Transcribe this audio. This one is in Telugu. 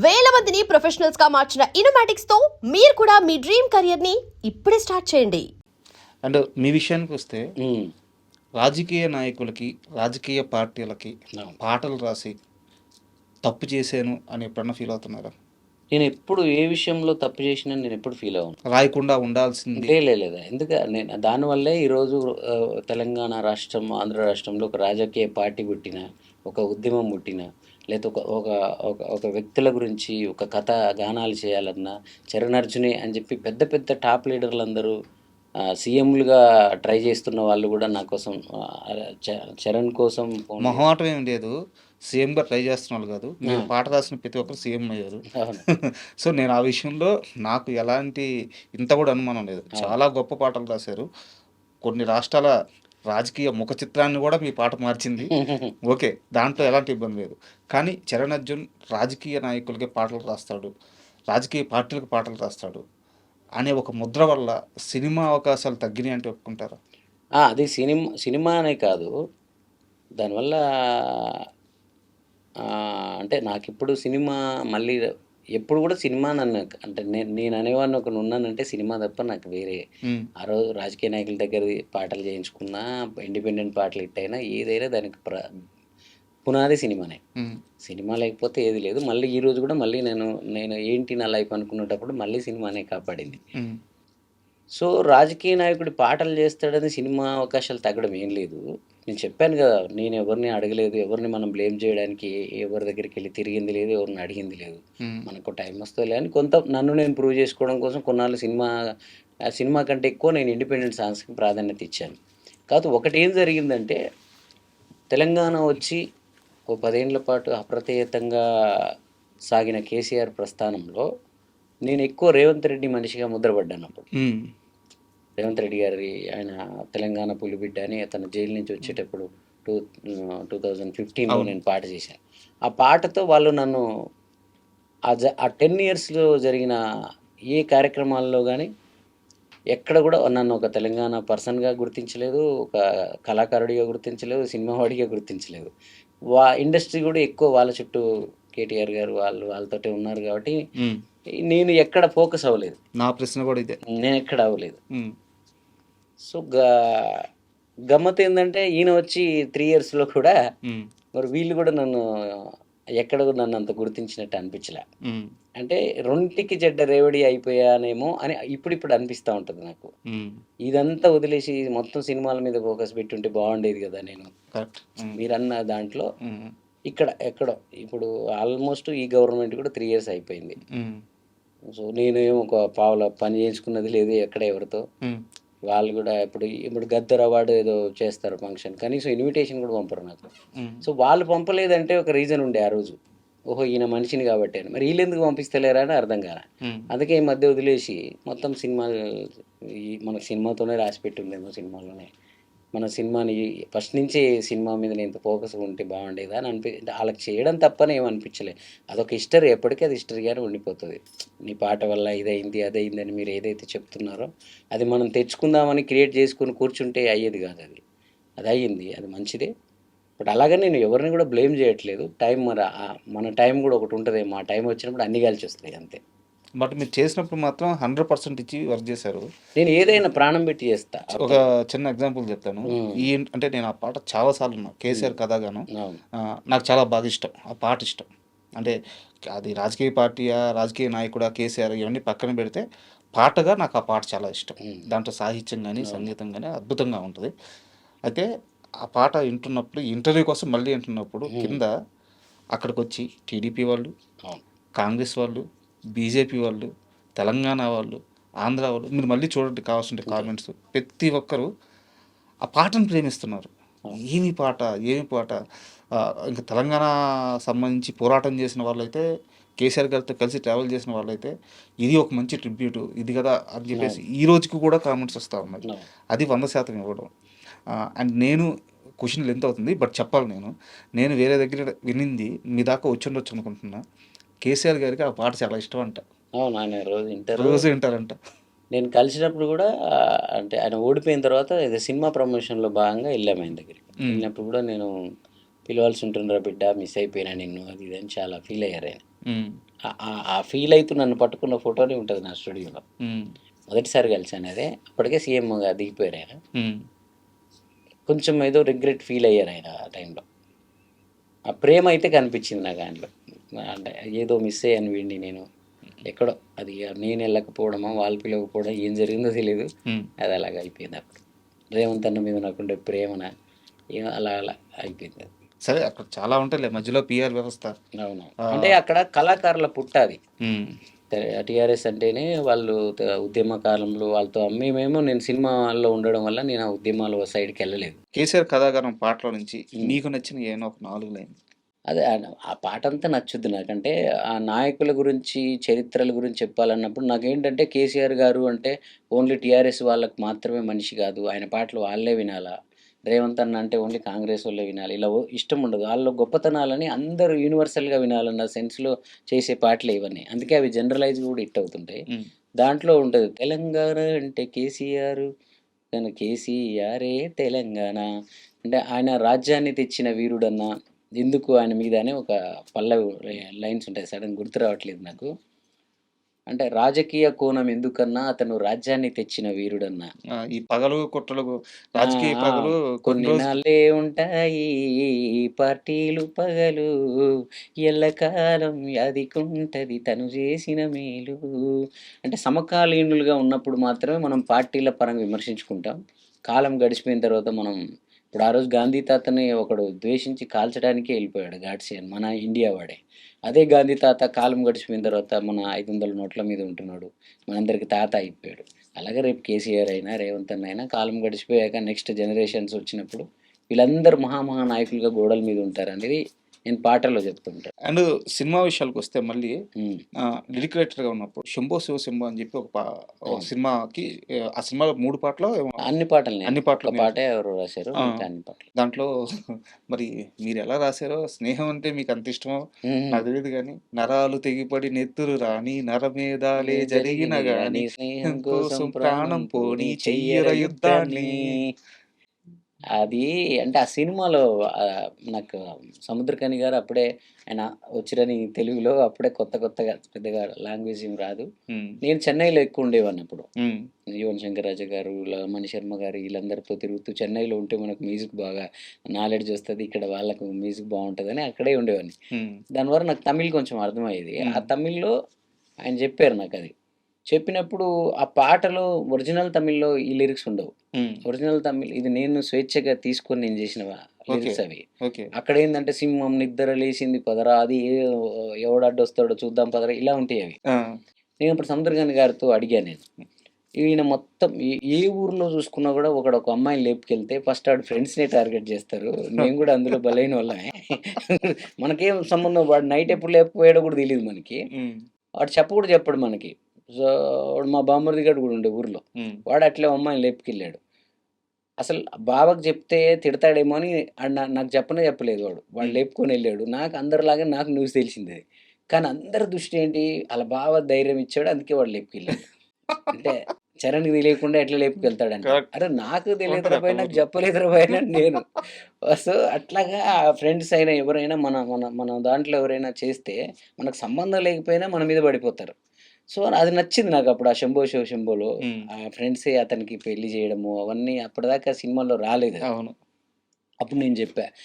వేల మందిని ప్రొఫెషనల్స్ గా మార్చిన ఇనోమాటిక్స్ తో మీరు కూడా మీ డ్రీమ్ కెరియర్ ని ఇప్పుడే స్టార్ట్ చేయండి. అండ్ మీ విషయానికి వస్తే రాజకీయ నాయకులకి, రాజకీయ పార్టీలకి పాటలు రాసి తప్పు చేశాను అని ఎప్పుడన్నా ఫీల్ అవుతున్నారా? నేను ఎప్పుడు ఏ విషయంలో తప్పు చేసినా నేను ఎప్పుడు ఫీల్ అవ్వను. రాయకుండా ఉండాల్సింది. లేదా ఎందుకు నేను దానివల్లే ఈరోజు తెలంగాణ రాష్ట్రం, ఆంధ్ర రాష్ట్రంలో ఒక రాజకీయ పార్టీ పుట్టిన, ఒక ఉద్యమం పుట్టిన, లేదా ఒక ఒక ఒక ఒక వ్యక్తుల గురించి ఒక కథ గానాలు చేయాలన్నా చరణార్జునే అని చెప్పి పెద్ద పెద్ద టాప్ లీడర్లందరూ సీఎంలుగా ట్రై చేస్తున్న వాళ్ళు కూడా నా కోసం చరణ్ కోసం మొహమాటం ఏం లేదు. సీఎంగా ట్రై చేస్తున్న వాళ్ళు కాదు, మీరు పాట రాసిన ప్రతి ఒక్కరు సీఎం అయ్యారు. సో నేను ఆ విషయంలో నాకు ఎలాంటి ఇంత కూడా అనుమానం లేదు. చాలా గొప్ప పాటలు రాశారు. కొన్ని రాష్ట్రాల రాజకీయ ముఖ చిత్రాన్ని కూడా మీ పాట మార్చింది. ఓకే, దాంట్లో ఎలాంటి ఇబ్బంది లేదు. కానీ చరణ్ అర్జున్ రాజకీయ నాయకులకి పాటలు రాస్తాడు, రాజకీయ పార్టీలకు పాటలు రాస్తాడు అనే ఒక ముద్ర వల్ల సినిమా అవకాశాలు తగ్గినాయి అంటే ఒప్పుకుంటారా? అది సినిమా అనే కాదు, దానివల్ల అంటే నాకు ఇప్పుడు సినిమా మళ్ళీ ఎప్పుడు కూడా సినిమా నన్ను అంటే నేను అనేవాడిని ఒకరు ఉన్నానంటే సినిమా తప్ప నాకు వేరే ఆ రోజు రాజకీయ నాయకుల దగ్గర పాటలు చేయించుకున్నా, ఇండిపెండెంట్ పాటలు ఇట్టయినా ఏదైనా దానికి పునాది సినిమానే. సినిమా లేకపోతే ఏది లేదు. మళ్ళీ ఈ రోజు కూడా మళ్ళీ నేను ఏంటి నా లైఫ్ అనుకునేటప్పుడు మళ్ళీ సినిమానే కాపాడింది. సో రాజకీయ నాయకుడు పాటలు చేస్తాడని సినిమా అవకాశాలు తగ్గడం ఏం లేదు. నేను చెప్పాను కదా, నేను ఎవరిని అడగలేదు, ఎవరిని మనం బ్లేమ్ చేయడానికి ఎవరి దగ్గరికి వెళ్ళి తిరిగింది లేదు, ఎవరిని అడిగింది లేదు. మనకు టైం వస్తుంది అని కొంత నన్ను నేను ప్రూవ్ చేసుకోవడం కోసం కొన్నాళ్ళు సినిమా కంటే ఎక్కువ నేను ఇండిపెండెంట్ సాంగ్స్కి ప్రాధాన్యత ఇచ్చాను. కాకపోతే ఒకటి ఏం జరిగిందంటే, తెలంగాణ వచ్చి ఓ 10 ఏళ్ల పాటు అప్రతిహతంగా సాగిన కేసీఆర్ ప్రస్థానంలో నేను ఎక్కువ రేవంత్ రెడ్డి మనిషిగా ముద్రపడ్డాను. అప్పుడు రేవంత్ రెడ్డి గారి ఆయన తెలంగాణ పులిబిడ్డ అని అతను జైలు నుంచి వచ్చేటప్పుడు 2015లో నేను పాట చేశాను. ఆ పాటతో వాళ్ళు నన్ను ఆ 10 ఇయర్స్లో జరిగిన ఏ కార్యక్రమాల్లో కానీ ఎక్కడ కూడా నన్ను ఒక తెలంగాణ పర్సన్గా గుర్తించలేదు, ఒక కళాకారుడిగా గుర్తించలేదు, సినిమా వాడిగా గుర్తించలేదు. ఇండస్ట్రీ కూడా ఎక్కువ వాళ్ళ చుట్టూ కేటీఆర్ గారు వాళ్ళతోటే ఉన్నారు కాబట్టి నేను ఎక్కడ ఫోకస్ అవ్వలేదు. నా ప్రశ్న కూడా ఇదే, నేను ఎక్కడ అవ్వలేదు. సో గమ్మత్ ఏంటంటే ఈయన వచ్చి 3 ఇయర్స్లో కూడా మరి వీళ్ళు కూడా ఎక్కడ కూడా నన్ను అంత గుర్తించినట్టు అనిపించలే. అంటే రెంటికి చెడ్డ రేవడి అయిపోయానేమో అని ఇప్పుడు అనిపిస్తూ ఉంటుంది నాకు. ఇదంతా వదిలేసి మొత్తం సినిమాల మీద ఫోకస్ పెట్టుంటే బాగుండేది కదా. నేను మీరన్న దాంట్లో ఎక్కడో ఇప్పుడు ఆల్మోస్ట్ ఈ గవర్నమెంట్ కూడా 3 ఇయర్స్ అయిపోయింది. సో నేనేమో ఒక పావుల పని చేయించుకున్నది లేదు ఎక్కడ ఎవరితో. వాళ్ళు కూడా ఇప్పుడు గద్దర్ అవార్డు ఏదో చేస్తారు ఫంక్షన్, కనీసం ఇన్విటేషన్ కూడా పంపరు నాకు. సో వాళ్ళు పంపలేదంటే ఒక రీజన్ ఉండే ఆ రోజు, ఓహో ఈయన మనిషిని కాబట్టి అని. మరి వీళ్ళు ఎందుకు పంపిస్తలేరా అని అర్థం కాలే. అందుకే ఈ మధ్య వదిలేసి మొత్తం మనకు సినిమాతోనే రాసి పెట్టి ఉండేమో, సినిమాలోనే మన సినిమాని ఫస్ట్ నుంచి సినిమా మీద నేను ఫోకస్ ఉంటే బాగుండేదా అని వాళ్ళకి చేయడం తప్పని ఏమనిపించలే. అదొక హిస్టరీ, ఎప్పటికీ అది హిస్టరీగానే ఉండిపోతుంది. నీ పాట వల్ల ఇదైంది అదైంది అని మీరు ఏదైతే చెప్తున్నారో అది మనం తెచ్చుకుందామని క్రియేట్ చేసుకుని కూర్చుంటే అయ్యేది కాదు. అది అయ్యింది, అది మంచిదే. బట్ అలాగే నేను ఎవరిని కూడా బ్లేమ్ చేయట్లేదు. టైం మన టైం కూడా ఒకటి ఉంటుంది, మా టైం వచ్చినప్పుడు అన్ని కలిసి వస్తాయి అంతే. బట్ మీరు చేసినప్పుడు మాత్రం 100% ఇచ్చి వర్క్ చేశారు. నేను ఏదైనా ప్రాణం పెట్టి చేస్తా. ఒక చిన్న ఎగ్జాంపుల్ చెప్తాను. అంటే నేను ఆ పాట చాలాసార్లు ఉన్నా, కేసీఆర్ కథగాను నాకు చాలా బాగా ఇష్టం. ఆ పాట ఇష్టం. అంటే అది రాజకీయ పార్టీయా, రాజకీయ నాయకుడా, కేసీఆర్ ఇవన్నీ పక్కన పెడితే పాటగా నాకు ఆ పాట చాలా ఇష్టం. దాంట్లో సాహిత్యం కానీ సంగీతం కానీ అద్భుతంగా ఉంటుంది. అయితే ఆ పాట వింటున్నప్పుడు, ఇంటర్వ్యూ కోసం మళ్ళీ వింటున్నప్పుడు కింద అక్కడికి వచ్చి టీడీపీ వాళ్ళు, కాంగ్రెస్ వాళ్ళు, బీజేపీ వాళ్ళు, తెలంగాణ వాళ్ళు, ఆంధ్ర వాళ్ళు, మీరు మళ్ళీ చూడండి కావాల్సిన కామెంట్స్, ప్రతి ఒక్కరు ఆ పాటను ప్రేమిస్తున్నారు. ఏమి పాట ఇంకా తెలంగాణ సంబంధించి పోరాటం చేసిన వాళ్ళైతే, కేసీఆర్ గారితో కలిసి ట్రావెల్ చేసిన వాళ్ళైతే ఇది ఒక మంచి ట్రిబ్యూట్ ఇది కదా అని చెప్పేసి ఈ రోజుకి కూడా కామెంట్స్ వస్తూ ఉన్నాయి. అది 100% ఇవ్వడం. అండ్ నేను క్వశ్చన్ లెంత్ అవుతుంది, బట్ చెప్పాలి. నేను వేరే దగ్గర వినింది మీ దాకా వచ్చి ఉండొచ్చు అనుకుంటున్నా. కేసీఆర్ గారికి ఆ పాట చాలా ఇష్టం అంట. అవును, ఆయన రోజు వింటారంట. నేను కలిసినప్పుడు కూడా అంటే ఆయన ఓడిపోయిన తర్వాత ఏదో సినిమా ప్రమోషన్లో భాగంగా వెళ్ళాము ఆయన దగ్గరికి. వెళ్ళినప్పుడు కూడా నేను పిలవాల్సి ఉంటుండ్రా బిడ్డ, మిస్ అయిపోయినా నిన్ను, అది ఇది అని చాలా ఫీల్ అయ్యారు ఆయన. ఉమ్, ఆ ఫీల్ అవుతూ నన్ను పట్టుకున్న ఫోటోనే ఉంటుంది నా స్టూడియోలో. ఉమ్, మొదటిసారి కలిసాను అదే. అప్పటికే సీఎంగా దిగిపోయారు ఆయన. ఉమ్, కొంచెం ఏదో రిగ్రెట్ ఫీల్ అయ్యారు ఆయన ఆ టైంలో. ఆ ప్రేమ అయితే కనిపించింది నాకు ఆయనలో. అంటే ఏదో మిస్ అయ్యాను వీడిని నేను ఎక్కడో, అది నేను వెళ్ళకపోవడమా, వాళ్ళు పిలవకపోవడం, ఏం జరిగిందో తెలియదు. ఉమ్. అది అలాగ అయిపోయింది. అప్పుడు రేవంత్ అన్న మీద నాకుండే ప్రేమన అలా అలా అయిపోయింది అది. సరే, అక్కడ చాలా ఉంటాయిలే మధ్యలో పిఆర్ వ్యవస్థ. అవును, అంటే అక్కడ కళాకారుల పుట్టాది. ఉమ్, టీఆర్ఎస్ అంటేనే వాళ్ళు ఉద్యమకాలంలో వాళ్ళతో మేమేమో, నేను సినిమాల్లో ఉండడం వల్ల నేను ఆ ఉద్యమాల సైడ్కి వెళ్ళలేదు. కేసీఆర్ కథాగానం పాటల నుంచి నీకు నచ్చిన ఏమో ఒక 4 లైన్. అదే ఆ పాట అంతా నచ్చుద్ది నాకంటే. ఆ నాయకుల గురించి, చరిత్రల గురించి చెప్పాలన్నప్పుడు నాకేంటంటే, కేసీఆర్ గారు అంటే ఓన్లీ టీఆర్ఎస్ వాళ్ళకి మాత్రమే మనిషి కాదు, ఆయన పాటలు వాళ్ళే వినాలా. రేవంత్ అన్న అంటే ఓన్లీ కాంగ్రెస్ వాళ్ళే వినాలి, ఇలా ఇష్టం ఉండదు. వాళ్ళ గొప్పతనాలని అందరూ యూనివర్సల్గా వినాలన్న సెన్స్లో చేసే పాటలే ఇవన్నీ. అందుకే అవి జనరలైజ్ కూడా హిట్ అవుతుంటాయి. ఉమ్, దాంట్లో ఉంటుంది తెలంగాణ అంటే కేసీఆర్, కానీ కేసీఆరే తెలంగాణ. అంటే ఆయన రాజ్యాన్ని తెచ్చిన వీరుడన్న, ఎందుకు ఆయన మీద అనే ఒక పల్లవి లైన్స్ ఉంటాయి, సడన్ గుర్తు రావట్లేదు నాకు. అంటే రాజకీయ కోణం ఎందుకన్నా అతను రాజ్యాన్ని తెచ్చిన వీరుడన్నా. ఈ పగలు కుట్రలు, ఆ, రాజకీయ ఆ, పగలు కొన్ని కొన్ని రోజులు. నాళ్ళే ఉంటాయి ఈ పార్టీలు పగలు, ఎల్లకాలం యాదికుంటది తను చేసిన మేలు. అంటే సమకాలీనులుగా ఉన్నప్పుడు మాత్రమే మనం పార్టీల పరంగా విమర్శించుకుంటాం. కాలం గడిచిపోయిన తర్వాత మనం, ఇప్పుడు ఆ రోజు గాంధీ తాతని ఒకడు ద్వేషించి కాల్చడానికే వెళ్ళిపోయాడు గాడ్సే అని, మన ఇండియా వాడే. అదే గాంధీ తాత కాలం గడిచిపోయిన తర్వాత మన 500 నోట్ల మీద ఉంటున్నాడు, మనందరికి తాత అయిపోయాడు. అలాగే రేపు కేసీఆర్ అయినా, రేవంత్ అన్న అయినా కాలం గడిచిపోయాక నెక్స్ట్ జనరేషన్స్ వచ్చినప్పుడు వీళ్ళందరూ మహా నాయకులుగా గోడల మీద ఉంటారు అనేది నేను పాటల్లో చెప్తుంటాను. అండ్ సినిమా విషయాలకు వస్తే మళ్ళీ ఉమ్, లిరిక్ రైటర్గా ఉన్నప్పుడు శంభో శివ శంభో అని చెప్పి ఒక అవును. సినిమాకి, ఆ సినిమాలో 3 పాటలు ఏమో, అన్ని పాటలు అన్ని నేను పాటలు ఒక మీరు. పాటే ఎవరు రాశారు, ఆ, మిగతా అన్ని పాటలు. దాంట్లో మరి మీరు ఎలా రాశారో, స్నేహం అంటే మీకు అంత ఇష్టమో ఉమ్, నాకు తెలియదు కానీ, నరాలు తెగిపడి నెత్తురు రాని నరమేధాలే జరిగిన జరిగినది గాని కానీ స్నేహం కోసం కోసం ప్రాణం పోని చెయ్యర యుద్ధాన్ని. అది అంటే ఆ సినిమాలో నాకు సముద్రకని గారు అప్పుడే, ఆయన వచ్చిరని తెలుగులో అప్పుడే కొత్తగా పెద్దగా లాంగ్వేజ్ ఏం రాదు. ఉమ్, నేను చెన్నైలో ఎక్కువ ఉండేవాడిని అప్పుడు. ఉమ్, యువన్ శంకర్ రాజా గారు, మణి శర్మ గారు, వీళ్ళందరితో తిరుగుతూ చెన్నైలో ఉంటే మనకు మ్యూజిక్ బాగా నాలెడ్జ్ వస్తుంది, ఇక్కడ వాళ్ళకు మ్యూజిక్ బాగుంటుందని అక్కడే ఉండేవాడిని. ఉమ్, దానివల్ల నాకు తమిళ్ కొంచెం అర్థమయ్యేది. ఆ తమిళ్లో ఆయన చెప్పారు నాకు అది. చెప్పినప్పుడు ఆ పాటలో ఒరిజినల్ తమిళ్లో ఈ లిరిక్స్ ఉండవు. ఉమ్, ఒరిజినల్ తమిళ్ ఇది నేను స్వేచ్ఛగా తీసుకొని నేను చేసిన లిరిక్స్ అవి. ఓకే. అక్కడ ఏంటంటే సింహం నిద్ర లేచింది పదరా, అది ఎవడు అడ్డొస్తాడో చూద్దాం పదరా, ఇలా ఉంటాయి అవి. ఆ, నేను ఇప్పుడు సముద్రకాని గారితో అడిగాను నేను, ఈయన మొత్తం ఏ ఊర్లో చూసుకున్నా కూడా ఒక అమ్మాయిని లేపుకెళ్తే ఫస్ట్ ఆడు ఫ్రెండ్స్నే టార్గెట్ చేస్తారు, మేము కూడా అందులో బలైన వాళ్ళమే. మనకేం సంబంధం, వాడు నైట్ ఎప్పుడు లేకపోయాడో కూడా తెలియదు మనకి, ఉమ్, వాడు కూడా చెప్పడు మనకి. సో వాడు మా బామ్మర్ది గారు కూడా ఉండే ఊర్లో, ఉమ్, వాడు అట్లే అమ్మాయిని లేపుకెళ్ళాడు. అసలు బావకు చెప్తే తిడతాడేమో అని నాకు చెప్పలేదు. వాడు లేపుకొని వెళ్ళాడు. నాకు అందరిలాగా నాకు న్యూస్ తెలిసింది అది. కానీ అందరి దృష్టి ఏంటి, అలా బావ ధైర్యం ఇచ్చాడు అందుకే వాడు లేపుకెళ్ళాడు. అంటే చరణ్కి తెలియకుండా ఎట్లా లేపుకెళ్తాడంటే, Correct. అరే నాకు తెలియదు ఉంటది పోయి, అట్లా నాకు ఊర్లో. చెప్పలేదు పోయినా నేను. సో అట్లాగా ఫ్రెండ్స్ అయినా ఎవరైనా మన మన మన దాంట్లో ఎవరైనా చేస్తే మనకు సంబంధం లేకపోయినా మన మీద పడిపోతారు. సో అది నచ్చింది నాకు అప్పుడు ఆ శంభో శివ శంభోలో. ఉమ్, ఆ ఫ్రెండ్సే అతనికి పెళ్లి చేయడము అవన్నీ అప్పటిదాకా సినిమాలో రాలేదు. అవును. అప్పుడు నేను చెప్పా,